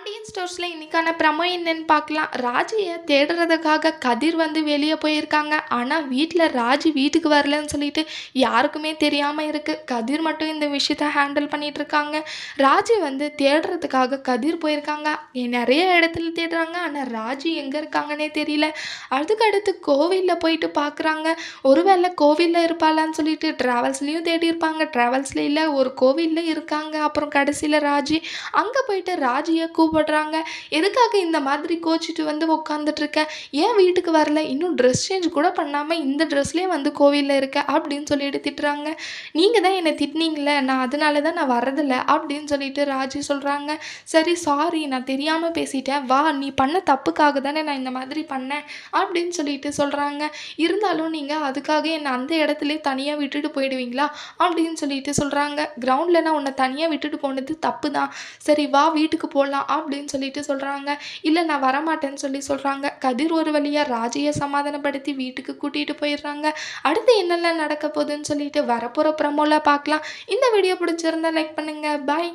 பாண்டியன் ஸ்டோர்ஸ்ல இன்னைக்கான ப்ரமோ என்னன்னு பார்க்கலாம். ராஜியை தேடுறதுக்காக கதிர் வந்து வெளியே போயிருக்காங்க. ஆனால் வீட்டில் ராஜி வீட்டுக்கு வரலன்னு சொல்லிட்டு யாருக்குமே தெரியாமல் இருக்கு. கதிர் மட்டும் இந்த விஷயத்த ஹேண்டில் பண்ணிட்டு இருக்காங்க. ராஜி வந்து தேடுறதுக்காக கதிர் போயிருக்காங்க. நிறைய இடத்துல தேடுறாங்க. ஆனால் ராஜி எங்கே இருக்காங்கன்னே தெரியல. அதுக்கடுத்து கோவிலில் போயிட்டு பார்க்குறாங்க. ஒருவேளை கோவிலில் இருப்பாளான்னு சொல்லிட்டு ட்ராவல்ஸ்லேயும் தேடி இருப்பாங்க. ட்ராவல்ஸில் இல்லை, ஒரு கோவிலில் இருக்காங்க. அப்புறம் கடைசியில் ராஜி அங்கே போயிட்டு ராஜியை கூப்பிடுறாங்க. எதுக்காக இந்த மாதிரி கோச்சிட்டு வந்து உட்காந்துட்ருக்க, ஏன் வீட்டுக்கு வரல, இன்னும் ட்ரெஸ் சேஞ்ச் கூட பண்ணாமல் இந்த ட்ரெஸ்லேயே வந்து கோவிலில் இருக்க அப்படின்னு சொல்லிட்டு திட்டுறாங்க. நீங்கள் தான் என்னை திட்டினீங்களே, நான் அதனால தான் நான் வரதில்லை அப்படின்னு சொல்லிட்டு ராஜி சொல்கிறாங்க. சரி சாரி, நான் தெரியாமல் பேசிட்டேன், வா நீ பண்ண தப்புக்காக தானே நான் இந்த மாதிரி பண்ணேன் அப்படின்னு சொல்லிட்டு சொல்கிறாங்க. இருந்தாலும் நீங்கள் அதுக்காக என்னை அந்த இடத்துல தனியாக விட்டுட்டு போயிடுவீங்களா அப்படின்னு சொல்லிட்டு சொல்கிறாங்க. கிரவுண்டில் நான் உன்னை தனியாக விட்டுட்டு போனது தப்பு தான், சரி வா வீட்டுக்கு போகலாம் அப்படின்னு சொல்லிட்டு சொல்கிறாங்க. இல்லை நான் வரமாட்டேன்னு சொல்லி சொல்கிறாங்க. கதிர் ஒரு வழியாக ராஜியை சமாதானப்படுத்தி வீட்டுக்கு கூட்டிகிட்டு போயிடுறாங்க. அடுத்து என்னெல்லாம் நடக்க போகுதுன்னு சொல்லிட்டு வரப்போகிற ப்ரமோல பார்க்கலாம். இந்த வீடியோ பிடிச்சிருந்தா லைக் பண்ணுங்கள். பாய்.